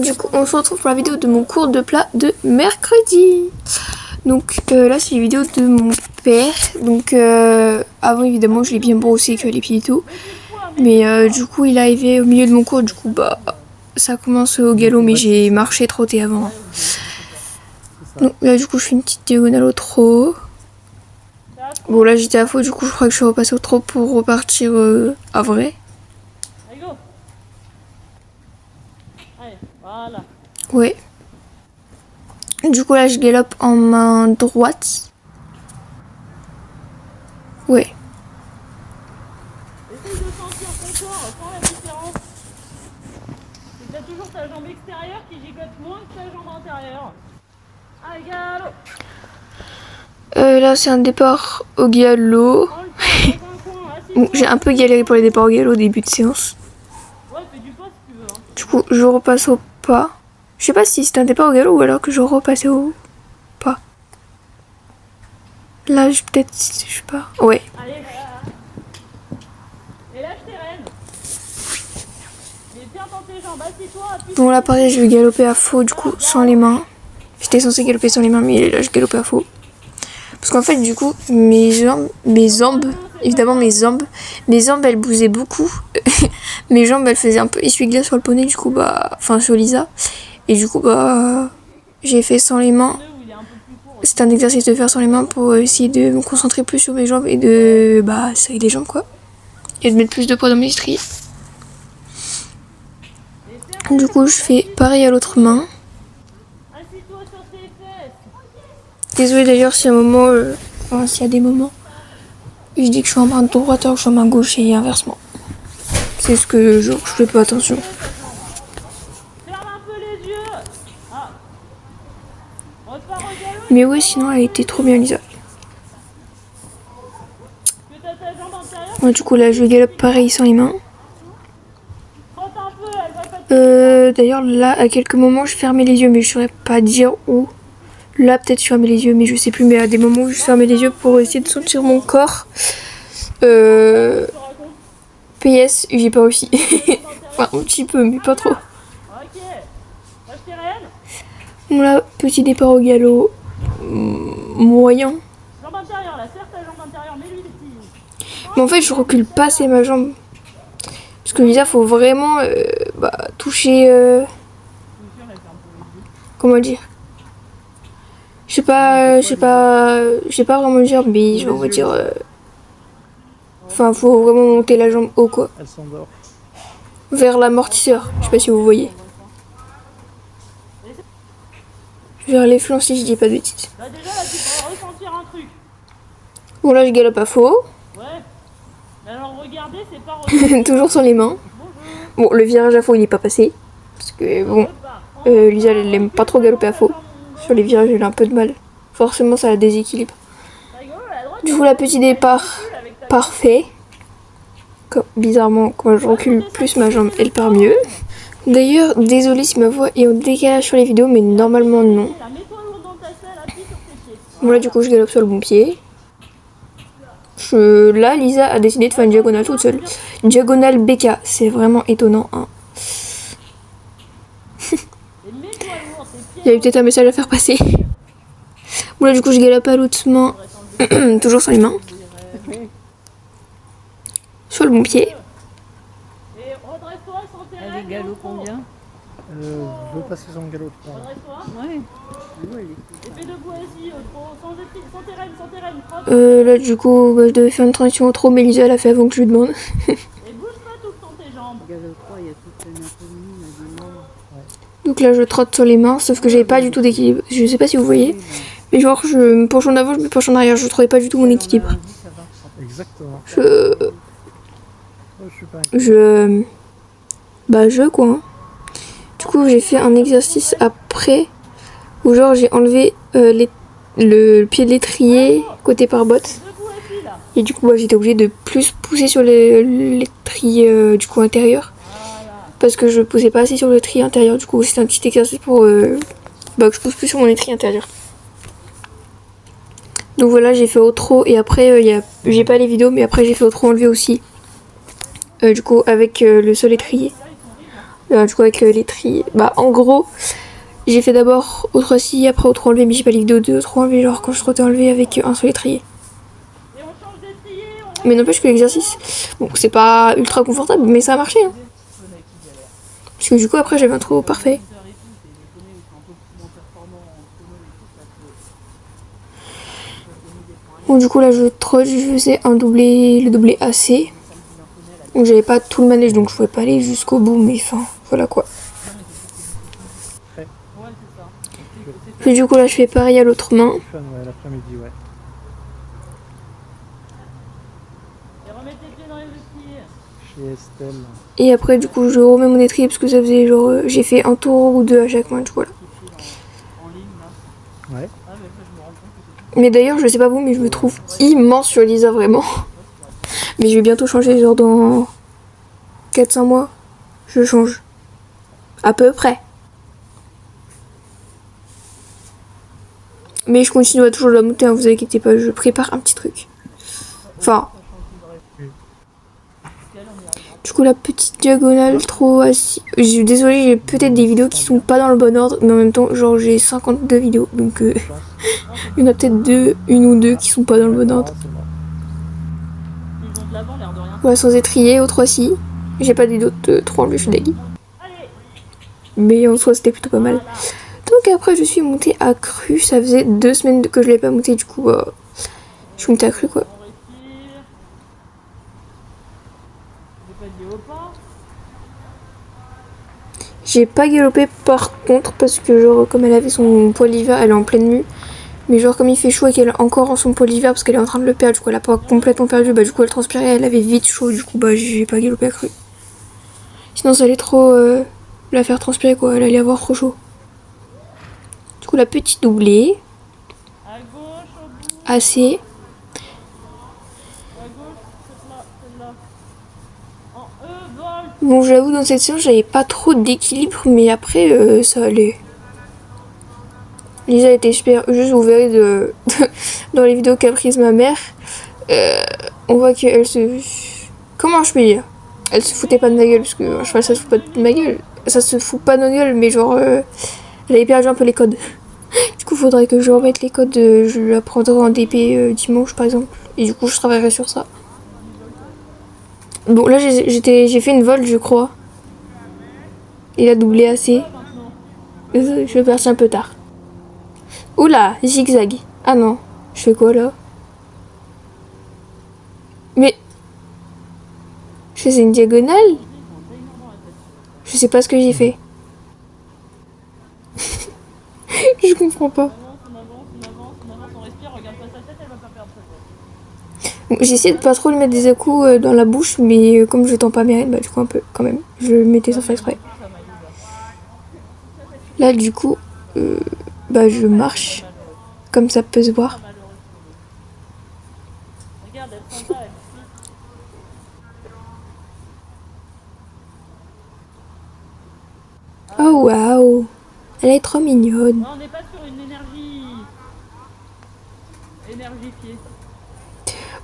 Du coup, on se retrouve pour la vidéo de mon cours de plat de mercredi. Donc là, c'est une vidéo de mon père. Donc avant, évidemment, je l'ai bien brossé que les pieds et tout. Mais du coup, il est arrivé au milieu de mon cours. Du coup, bah, ça commence au galop, mais j'ai marché, trotté avant. Donc là, du coup, je fais une petite diagonale au trot. Bon, là, j'étais à faux. Du coup, je crois que je suis repassée au trot pour repartir à vrai. Voilà. Ouais. Du coup là je galope en main droite. Ouais. Essaye de sentir ton corps, sens la différence. C'est que t'as toujours ta jambe extérieure qui gigote moins que ta jambe intérieure. Allez, galop. Là c'est un départ au galop. Bon, j'ai un peu galéré pour les départs au galop au début de séance. Ouais, fais du pas si tu veux. Hein. Du coup je repasse au pas. Je sais pas si c'est un départ au galop ou alors que je repassais au pas. Là je peut-être, je sais pas. Ouais. Allez, et lâche tes rênes. Mais tiens dans tes jambes, assis-toi, appuie. Bon là pareil je vais galoper à faux du coup sans les mains. J'étais censée galoper sans les mains mais là je galope à faux. Parce qu'en fait du coup mes jambes, évidemment mes jambes elles bougeaient beaucoup. Mes jambes elles faisaient un peu essuie-glace sur le poney du coup bah, enfin sur Lisa. Et du coup bah j'ai fait sans les mains. C'est un exercice de faire sans les mains pour essayer de me concentrer plus sur mes jambes et de bah serrer les jambes quoi. Et de mettre plus de poids dans mes étriers. Du coup je fais pareil à l'autre main. Assis-toi sur tes fesses. Désolée d'ailleurs si à un moment, enfin s'il y a des moments, je dis que je suis en main droite alors que je suis en main gauche et inversement. C'est ce que je fais pas attention. Ferme un peu les yeux. Ah. Repars au galop. Mais ouais sinon elle était trop bien Lisa. Que t'as ta jambe antérieure. Ouais, du coup là je galope pareil sans les mains. Frotte un peu, elle va pas te... D'ailleurs là à quelques moments je fermais les yeux mais je saurais pas dire où. Là peut-être je fermais les yeux mais je sais plus, mais à des moments où je fermais les yeux pour essayer de sentir mon corps. PS j'ai pas aussi. Enfin un petit peu mais pas trop. Ok. Lâche tes rênes. Bon là petit départ au galop. Moyen. Jambe intérieure, là, serre ta jambe intérieure, mets-lui des petits. Mais en fait je recule pas assez ma jambe. Parce que Lisa faut vraiment toucher... comment dire, je sais pas vraiment dire, mais je vais dire... Enfin, faut vraiment monter la jambe haut, quoi. Elle s'endort. Vers l'amortisseur, je sais pas si vous voyez. Vers les flancs, si je dis pas de bêtises. Là, déjà, là, tu vas ressentir un truc. Bon, là, je galope à faux. Ouais. Mais alors, regardez, c'est pas... Bonjour. Toujours sans les mains. Bon, le virage à faux, il est pas passé. Parce que, bon, Lisa, elle aime pas trop galoper à faux. Sur les virages, elle a un peu de mal. Forcément, ça la déséquilibre. Du coup, la petit départ parfait. Bizarrement, quand je recule plus, ma jambe, elle part mieux. D'ailleurs, désolée si ma voix est en décalage sur les vidéos, mais normalement, non. Bon, là, du coup, je galope sur le bon pied. Là, Lisa a décidé de faire une diagonale toute seule. Une diagonale BK, c'est vraiment étonnant. Hein. Il y avait peut-être un message à faire passer. Bon, là, du coup, je galope à l'autre main. Toujours sans les mains. Sur le bon pied. Allez, galop combien? Je veux passer son galop. Ouais. Et fais debout assis, sans tes rênes, sans tes rênes. Là, du coup, je devais faire une transition au trop, mais Lisa l'a fait avant que je lui demande. Et bouge pas tout le temps tes jambes. Galop 3, il y a toute l'anatomie, il y a des membres. Donc là, je trotte sur les mains, sauf que j'avais pas du tout d'équilibre. Je sais pas si vous voyez, mais genre, je me penche en avant, je me penche en arrière. Je trouvais pas du tout mon équilibre. Exactement. Je quoi. Hein. Du coup, j'ai fait un exercice après où genre j'ai enlevé le pied de l'étrier côté pare-botte. Et du coup, j'étais obligée de plus pousser sur l'étrier du coup intérieur. parce que je posais pas assez sur le tri intérieur. Du coup, c'est un petit exercice pour que je pose plus sur mon étrier intérieur. Donc voilà, j'ai fait outro et après, j'ai pas les vidéos, mais après j'ai fait outro enlevé aussi. Du coup, avec le seul étrier. Du coup, avec l'étrier. Bah, en gros, j'ai fait d'abord outro assis, après outro enlevé, mais j'ai pas les vidéos de outro enlevé, genre quand je trouvais enlevé avec un seul étrier. Mais n'empêche que l'exercice, bon, c'est pas ultra confortable, mais ça a marché. Hein. Parce que du coup, après, j'avais un trou parfait. Bon, du coup, là, je faisais un doublé, le doublé AC. Donc, j'avais pas tout le manège, donc je pouvais pas aller jusqu'au bout, mais enfin, voilà quoi. Puis du coup, là, je fais pareil à l'autre main. Fun, ouais, l'après-midi, ouais. Chez Estelle. Et après, du coup, je remets mon étrier parce que ça faisait genre. J'ai fait un tour ou deux à chaque main, du coup, voilà. Ouais. Mais d'ailleurs, je sais pas vous, mais je me trouve immense sur Lisa, vraiment. Mais je vais bientôt changer, genre dans 4-5 mois. Je change. À peu près. Mais je continue à toujours la monter, hein, vous inquiétez pas, je prépare un petit truc. Enfin. Du coup, la petite diagonale trop assis. Désolée, j'ai peut-être des vidéos qui sont pas dans le bon ordre, mais en même temps, genre j'ai 52 vidéos, donc il y en a peut-être une ou deux qui sont pas dans le bon ordre. Voilà, sans étrier, au 3 si. J'ai pas des d'autres 3 enlevés, je suis deg. Mais en soi, c'était plutôt pas mal. Donc après, je suis montée à cru. Ça faisait 2 semaines que je l'ai pas montée, du coup, je suis montée à cru, quoi. J'ai pas galopé par contre, parce que genre, comme elle avait son poil d'hiver, elle est en pleine mue. Mais genre, comme il fait chaud et qu'elle est encore en son poil d'hiver, parce qu'elle est en train de le perdre, du coup, elle a pas complètement perdu, bah du coup, elle transpirait, elle avait vite chaud, du coup, bah j'ai pas galopé à cru. Sinon, ça allait trop la faire transpirer, quoi, elle allait avoir trop chaud. Du coup, la petite doublée. Assez. Bon, j'avoue, dans cette séance, j'avais pas trop d'équilibre, mais après, ça allait. Lisa était super. Juste, vous verrez dans les vidéos qu'a prises ma mère, on voit qu'elle se. Comment je peux dire? Elle se foutait pas de ma gueule, parce que un cheval, ça se fout pas de ma gueule. Ça se fout pas de ma gueule, mais genre, elle avait perdu un peu les codes. Du coup, faudrait que je remette les codes. Je la prendrai en DP dimanche, par exemple. Et du coup, je travaillerai sur ça. Bon, là, j'ai fait une volte, je crois. Il a doublé assez. Je vais partir un peu tard. Oula, zigzag. Ah non, je fais quoi là? Mais je faisais une diagonale? Je sais pas ce que j'ai fait. Je comprends pas. Bon, j'essaie de pas trop lui mettre des à-coups dans la bouche, mais comme je tends pas mes rênes, bah du coup un peu quand même. Je le mettais sans faire exprès. Là du coup, bah je marche, comme ça peut se voir. Oh waouh, elle est trop mignonne. Non, on n'est pas sur une énergifiée.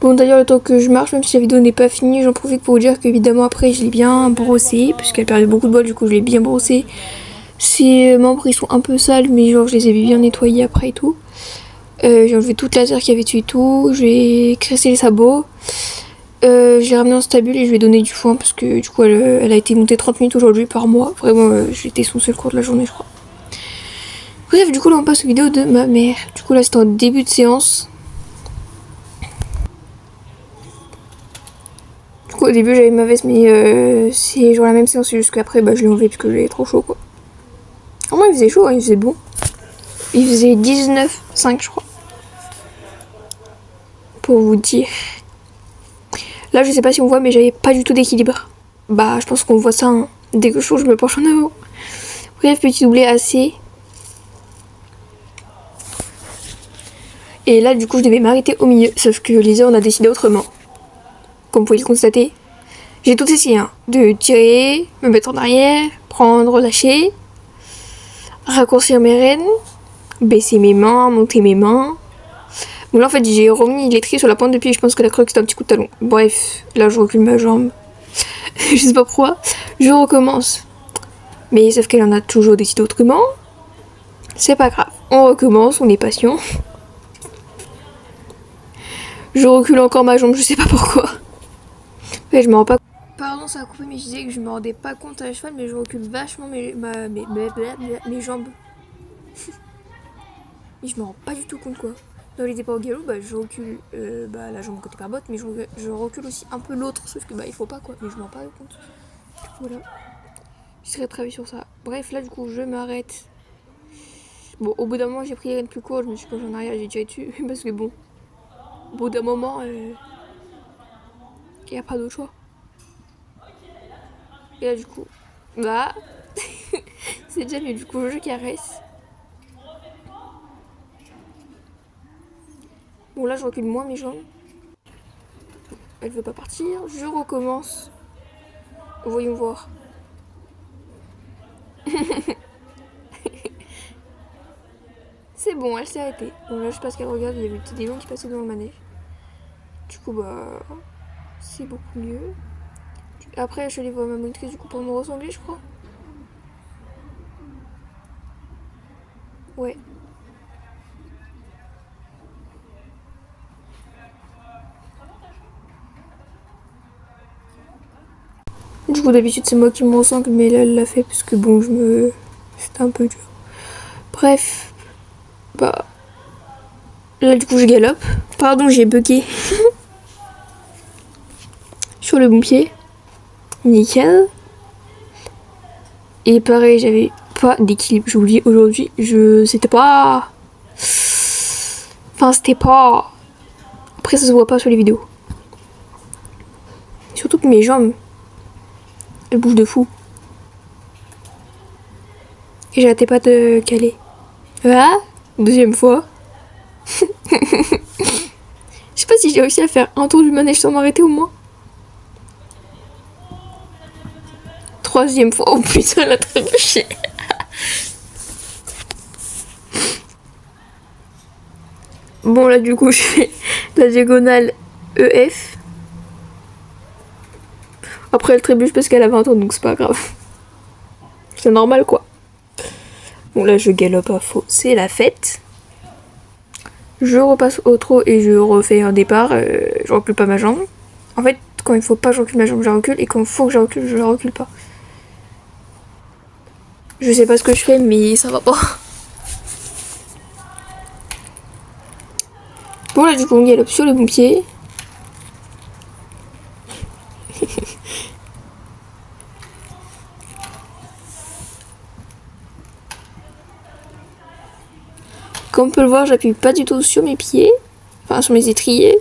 Bon d'ailleurs le temps que je marche, même si la vidéo n'est pas finie, j'en profite pour vous dire qu'évidemment après je l'ai bien brossé, puisqu'elle perdait beaucoup de bol, du coup je l'ai bien brossé. Ses membres ils sont un peu sales, mais genre je les ai bien nettoyés après et tout. J'ai enlevé toute la terre qu'il y avait dessus et tout, j'ai cressé les sabots. J'ai ramené en stabule et je lui ai donné du foin parce que du coup elle a été montée 30 minutes aujourd'hui par moi. Vraiment j'étais son seul cours de la journée je crois. Bref du coup là on passe aux vidéos de ma mère. Du coup là c'était en début de séance. Du coup au début j'avais ma veste mais c'est genre la même séance, c'est juste qu'après bah, je l'ai enlevée parce que j'avais trop chaud quoi. En vrai il faisait chaud, hein, il faisait bon. Il faisait 19,5 je crois. Pour vous dire. Là je sais pas si on voit mais j'avais pas du tout d'équilibre. Bah je pense qu'on voit ça hein. Dès que je me penche en avant. Bref petit doublé assez. Et là du coup je devais m'arrêter au milieu. Sauf que Lisa on a décidé autrement. Comme vous pouvez le constater. J'ai tout essayé, hein. De tirer, me mettre en arrière, prendre, lâcher, raccourcir mes rênes, baisser mes mains, monter mes mains. Bon là en fait j'ai remis l'étrier sur la pointe de pied, je pense que la croque c'était un petit coup de talon. Bref, là je recule ma jambe. Je sais pas pourquoi. Je recommence. Mais sauf qu'elle en a toujours décidé autrement. C'est pas grave. On recommence, on est patient. Je recule encore ma jambe, je sais pas pourquoi. Ouais, je me rends pas. Pardon, ça a coupé, mais je disais que je me rendais pas compte à cheval, mais je recule vachement mes jambes. Mais je me rends pas du tout compte quoi. Dans les départs au galop, bah, je recule la jambe côté carbotte, mais je recule aussi un peu l'autre, sauf que bah il faut pas quoi, mais je m'en rends pas compte. Voilà. J'essaierai de travailler sur ça. Bref, là du coup je m'arrête. Bon, au bout d'un moment j'ai pris les rênes plus courtes, je me suis penchée en arrière, j'ai tiré dessus, parce que bon, au bout d'un moment, il n'y a pas d'autre choix. Et là du coup, bah, c'est déjà mieux, du coup je caresse. Bon là je recule moins mes jambes. Elle veut pas partir, je recommence. Voyons voir. C'est bon, elle s'est arrêtée. Bon là je sais pas ce qu'elle regarde, il y avait le petit démon qui passait devant le manège. Du coup bah c'est beaucoup mieux. Après je suis allée voir ma monitrice du coup pour me ressembler je crois. Ouais. Du coup d'habitude c'est moi qui me ressemble, mais là elle l'a fait parce que bon c'était un peu dur. Bref. Bah. Là du coup je galope. Pardon j'ai bugué. Sur le bon pied. Nickel. Et pareil j'avais pas d'équilibre, je vous le dis aujourd'hui. C'était pas. Enfin c'était pas. Après ça se voit pas sur les vidéos. Surtout que mes jambes. Elles bougent de fou. Et j'arrêtais pas de caler. Ah, deuxième fois. Je sais pas si j'ai réussi à faire un tour du manège sans m'arrêter au moins. Troisième fois. Oh putain, elle a trébuché. Bon là du coup je fais la diagonale EF. Après elle trébuche parce qu'elle a 20 ans donc c'est pas grave. C'est normal quoi. Bon là je galope à faux, c'est la fête. Je repasse au trot et je refais un départ, je recule pas ma jambe. En fait quand il faut pas que je recule ma jambe je recule, et quand il faut que je recule je la recule pas. Je sais pas ce que je fais mais ça va pas. Bon là du coup on galope sur le bon pied. Comme on peut le voir, j'appuie pas du tout sur mes pieds, enfin sur mes étriers.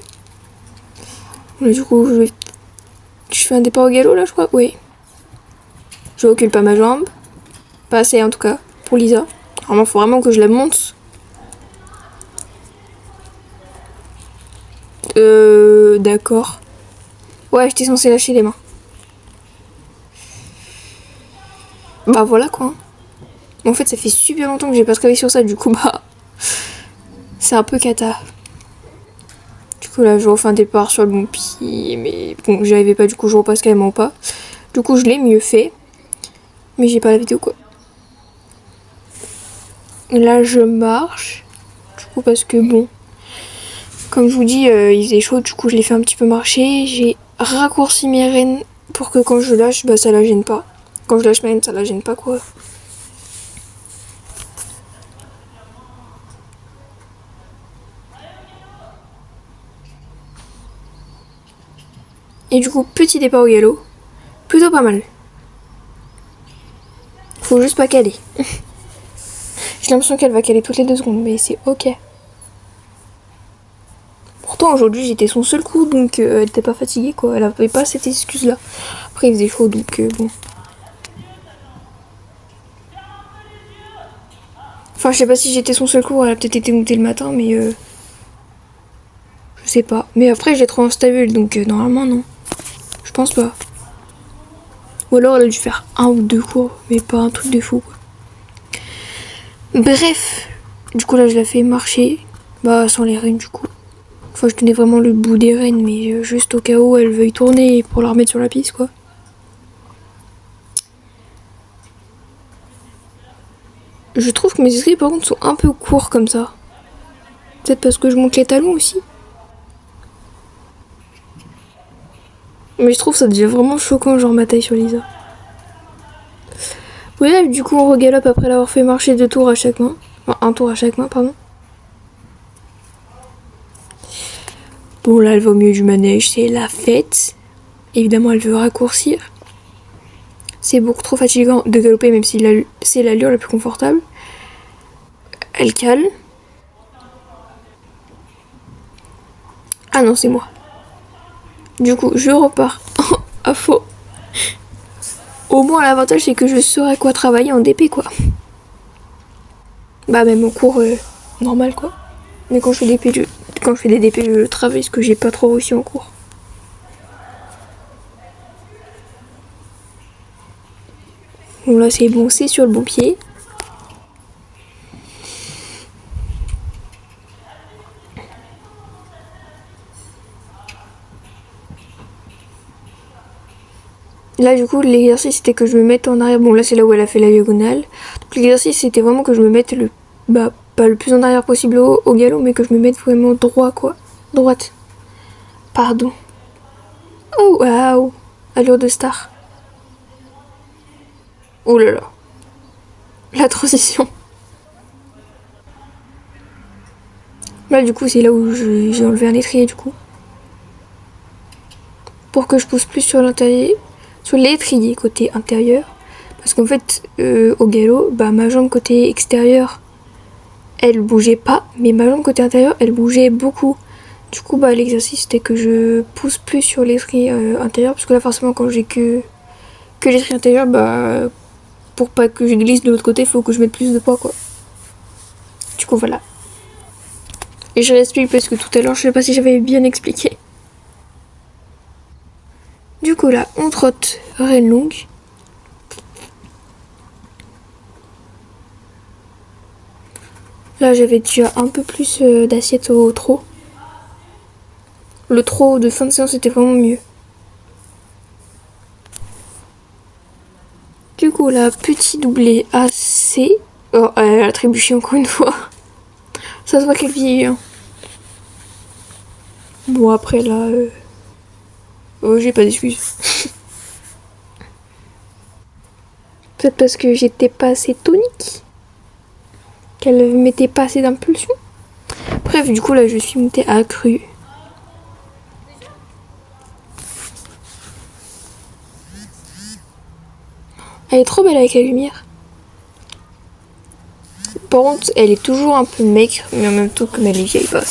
Là, du coup, je fais un départ au galop là, je crois. Oui. Je recule pas ma jambe, pas assez en tout cas pour Lisa. Vraiment, faut vraiment que je la monte. D'accord. Ouais, j'étais censée lâcher les mains. Bah voilà quoi. En fait, ça fait super longtemps que j'ai pas travaillé sur ça, du coup bah. C'est un peu cata. Du coup là je refais un départ sur le bon pied, mais bon j'y arrivais pas, du coup je repasse carrément pas. Du coup je l'ai mieux fait, mais j'ai pas la vidéo quoi. Et là je marche, du coup parce que bon, comme je vous dis il faisait chaud, du coup je l'ai fait un petit peu marcher. J'ai raccourci mes rênes pour que quand je lâche, bah ça la gêne pas. Quand je lâche mes rênes ça la gêne pas quoi. Et du coup, petit départ au galop. Plutôt pas mal. Faut juste pas caler. J'ai l'impression qu'elle va caler toutes les 2 secondes, mais c'est ok. Pourtant, aujourd'hui, j'étais son seul coup, donc elle était pas fatiguée, quoi. Elle avait pas cette excuse-là. Après, il faisait chaud, donc bon. Enfin, je sais pas si j'étais son seul coup, elle a peut-être été montée le matin, mais je sais pas. Mais après, je l'ai trop instable, donc normalement, non. Je pense pas. Ou alors elle a dû faire 1 ou 2 cours, mais pas un truc de fou quoi. Bref, du coup là je la fais marcher, bah sans les rênes du coup. Enfin je tenais vraiment le bout des rênes, mais juste au cas où elle veuille tourner pour la remettre sur la piste quoi. Je trouve que mes escaliers par contre sont un peu courts comme ça. Peut-être parce que je monte les talons aussi. Mais je trouve que ça devient vraiment choquant genre ma taille sur Lisa. Ouais, du coup on regalope après l'avoir fait marcher 2 tours à chaque main. Enfin, 1 tour à chaque main, pardon. Bon là elle va au milieu du manège, c'est la fête. Évidemment elle veut raccourcir. C'est beaucoup trop fatigant de galoper même si c'est l'allure la plus confortable. Elle cale. Ah non c'est moi. Du coup je repars à faux. Au moins l'avantage c'est que je saurai à quoi travailler en DP quoi. Bah même en cours normal quoi. Mais quand je fais des DP je travaille ce que j'ai pas trop réussi en cours. Bon là c'est bon, c'est sur le bon pied. Là du coup l'exercice c'était que je me mette en arrière. Bon là c'est là où elle a fait la diagonale. Donc l'exercice c'était vraiment que je me mette pas le plus en arrière possible au galop, mais que je me mette vraiment droit quoi. Droite. Pardon. Oh waouh. Allure de star. Oh là là. La transition. Là du coup c'est là où j'ai enlevé un étrier du coup. Pour que je pousse plus sur l'intérieur. Sur l'étrier côté intérieur. Parce qu'en fait au galop, bah ma jambe côté extérieur elle bougeait pas, mais ma jambe côté intérieur elle bougeait beaucoup. Du coup bah l'exercice c'était que je pousse plus sur l'étrier intérieur, parce que là forcément quand j'ai que l'étrier intérieur, bah pour pas que je glisse de l'autre côté il faut que je mette plus de poids quoi. Du coup voilà. Et je réexplique parce que tout à l'heure je sais pas si j'avais bien expliqué. Du coup là on trotte reine longue. Là j'avais déjà un peu plus d'assiette au trot. Le trot de fin de séance était vraiment mieux. Du coup là, petit doublé assez. Oh, elle a trébuché encore une fois. Ça se voit qu'elle vieillit. Hein. Bon après là, oh, j'ai pas d'excuses. Peut-être parce que j'étais pas assez tonique. Qu'elle mettait pas assez d'impulsion. Bref, du coup là je suis montée à cru. Elle est trop belle avec la lumière. Par contre, elle est toujours un peu maigre, mais en même temps, comme elle est vieille, bah,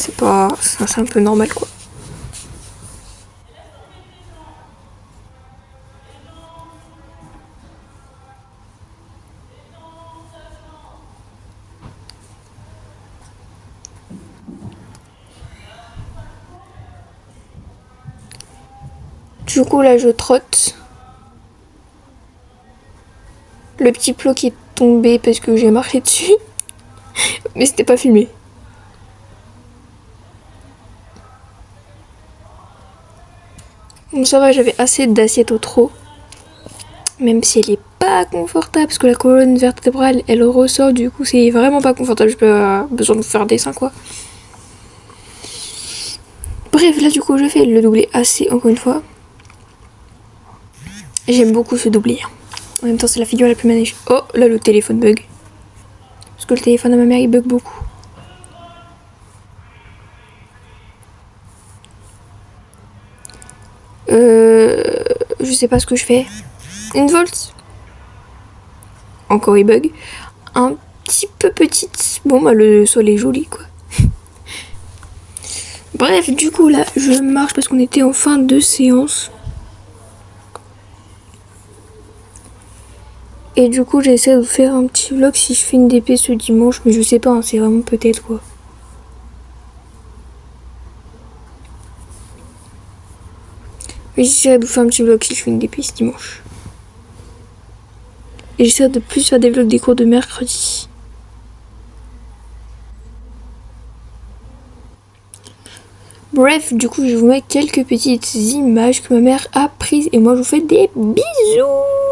c'est un peu normal quoi. Du coup là je trotte. Le petit plot qui est tombé parce que j'ai marché dessus. Mais c'était pas filmé. Bon ça va, j'avais assez d'assiette au trot. Même si elle est pas confortable, parce que la colonne vertébrale elle ressort, du coup c'est vraiment pas confortable, j'ai pas besoin de faire des seins quoi. Bref, là du coup je fais le doublé assez encore une fois. J'aime beaucoup ce doublé. En même temps c'est la figure la plus manège. Oh là le téléphone bug. Parce que le téléphone de ma mère il bug beaucoup. Je sais pas ce que je fais. Une volte. Encore il bug. Un petit peu petite. Bon bah le sol est joli quoi. Bref, du coup là je marche parce qu'on était en fin de séance. Et du coup j'essaie de faire un petit vlog si je fais une DP ce dimanche, mais je sais pas, hein, c'est vraiment peut-être quoi. Mais j'essaierai de vous faire un petit vlog si je fais une DP ce dimanche. Et j'essaie de plus faire des vlogs des cours de mercredi. Bref, du coup, je vous mets quelques petites images que ma mère a prises et moi je vous fais des bisous.